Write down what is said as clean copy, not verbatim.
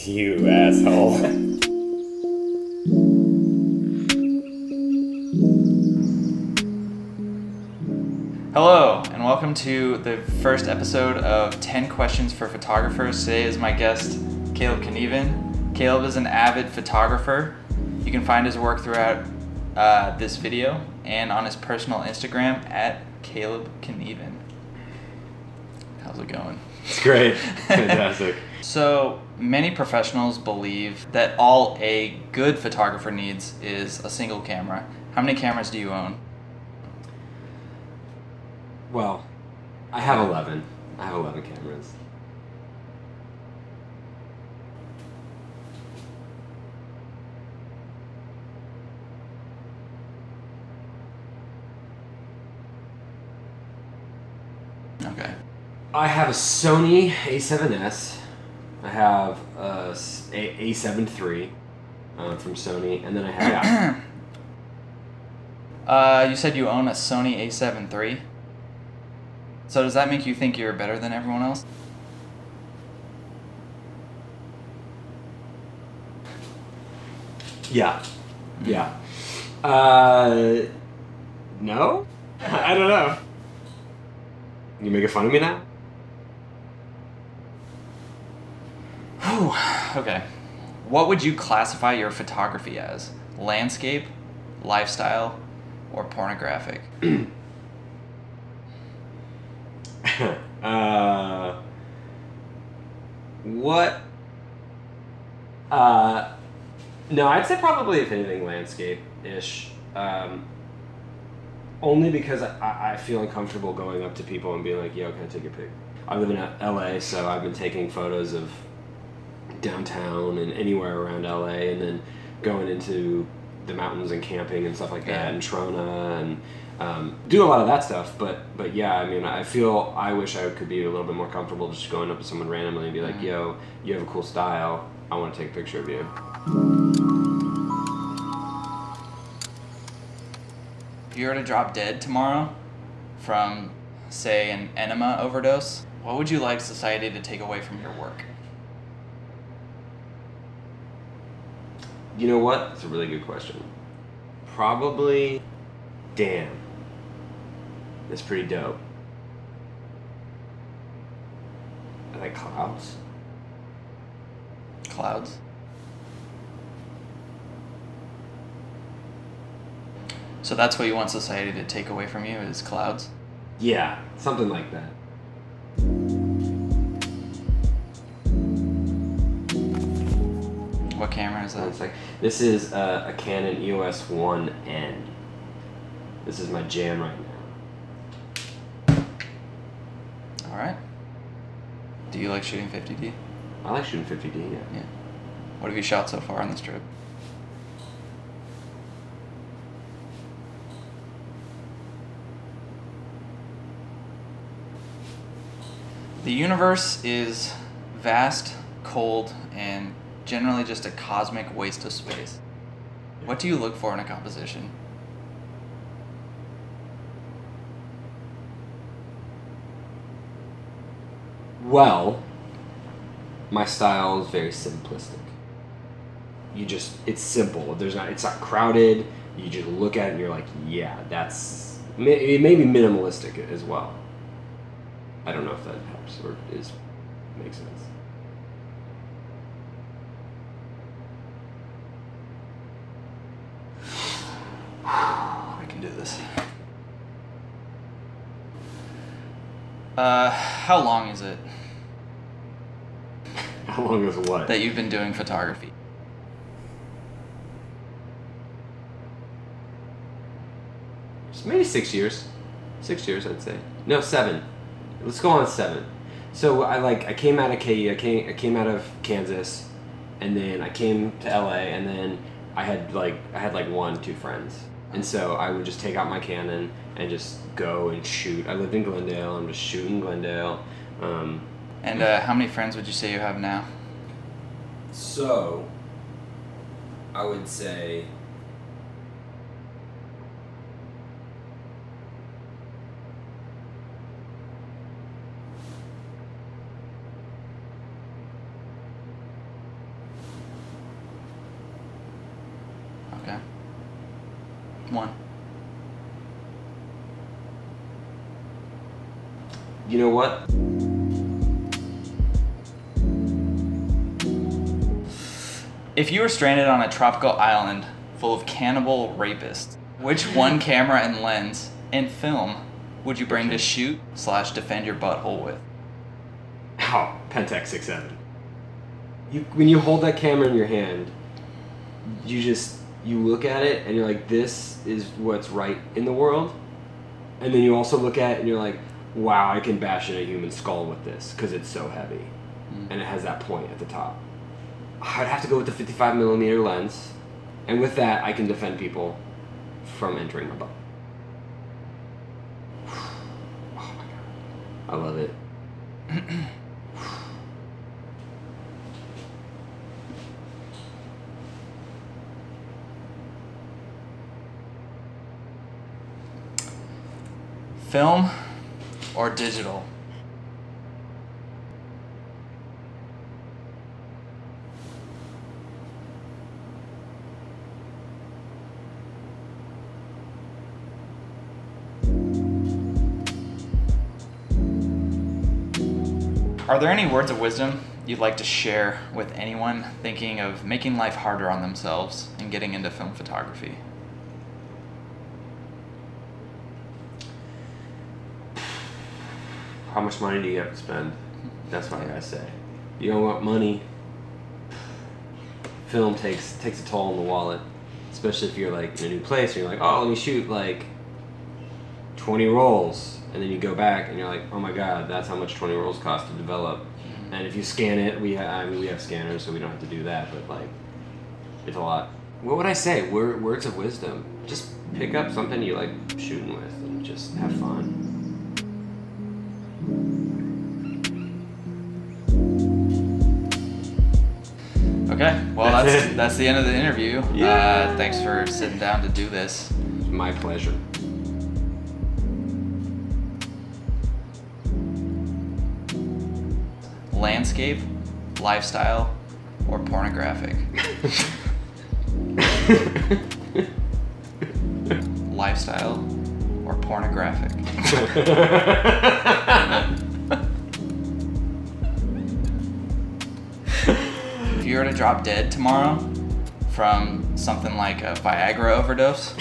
You asshole. Hello, and welcome to the first episode of 10 Questions for Photographers. Today is my guest, Caleb Knueven. Caleb is an avid photographer. You can find his work throughout this video and on his personal Instagram at Caleb Knueven. How's it going? It's great. Fantastic. So, many professionals believe that all a good photographer needs is a single camera. How many cameras do you own? Well, I have 11. I have 11 cameras. Okay. I have a Sony A7S. I have a A7 III from Sony, and then I have... You said you own a Sony A7 III? So does that make you think you're better than everyone else? Yeah. Yeah. No? I don't know. You making fun of me now? Whew. Okay. What would you classify your photography as? Landscape, lifestyle, or pornographic? What? No, I'd say probably, if anything, landscape-ish. Only because I feel uncomfortable going up to people and being like, yo, can I take a pic? I live in LA, so I've been taking photos of downtown and anywhere around LA, and then going into the mountains and camping and stuff like that, and Trona, and do a lot of that stuff. But yeah, I mean, I wish I could be a little bit more comfortable just going up to someone randomly and be like, yo, you have a cool style, I want to take a picture of you. If you were to drop dead tomorrow from, say, an enema overdose, what would you like society to take away from your work? You know what? That's a really good question. Probably, damn, that's pretty dope. I like clouds. Clouds? So that's what you want society to take away from you, is clouds? Yeah, something like that. What camera is that? This is a Canon EOS 1N. This is my jam right now. Alright. Do you like shooting 50D? I like shooting 50D, yeah. Yeah. What have you shot so far on this trip? The universe is vast, cold, and generally just a cosmic waste of space. What do you look for in a composition? Well, my style is very simplistic. It's simple. It's not crowded. You just look at it and you're like, yeah, it may be minimalistic as well. I don't know if that helps or makes sense. I can do this. How long is it How long is what? that you've been doing photography? Maybe 6 years. 6 years, I'd say. No, 7. Let's go on 7. So I came out of KU. I came out of Kansas, and then I came to LA, and then I had 1-2 friends, and so I would just take out my Canon and just go and shoot. I lived in Glendale. I'm just shooting Glendale. And how many friends would you say you have now? So I would say 1. You know what? If you were stranded on a tropical island full of cannibal rapists, which one camera and lens and film would you bring to shoot/defend your butthole with? Oh, Pentax 6.7. When you hold that camera in your hand, you look at it and you're like, this is what's right in the world. And then you also look at it and you're like, wow, I can bash in a human skull with this because it's so heavy. And it has that point at the top. I'd have to go with the 55mm lens. And with that, I can defend people from entering my butt. Oh my God. I love it. Film or digital? Are there any words of wisdom you'd like to share with anyone thinking of making life harder on themselves and getting into film photography? How much money do you have to spend? That's what I gotta say. You don't want money. Film takes a toll on the wallet, especially if you're like in a new place and you're like, oh, let me shoot like 20 rolls, and then you go back and you're like, oh my God, that's how much 20 rolls cost to develop. And if you scan it, we have scanners, so we don't have to do that, but like, it's a lot. What would I say? Words of wisdom. Just pick up something you like shooting with and just have fun. Okay, well that's the end of the interview. Yeah. Thanks for sitting down to do this. My pleasure. Landscape, lifestyle, or pornographic? Lifestyle or pornographic? If you were to drop dead tomorrow from something like a Viagra overdose,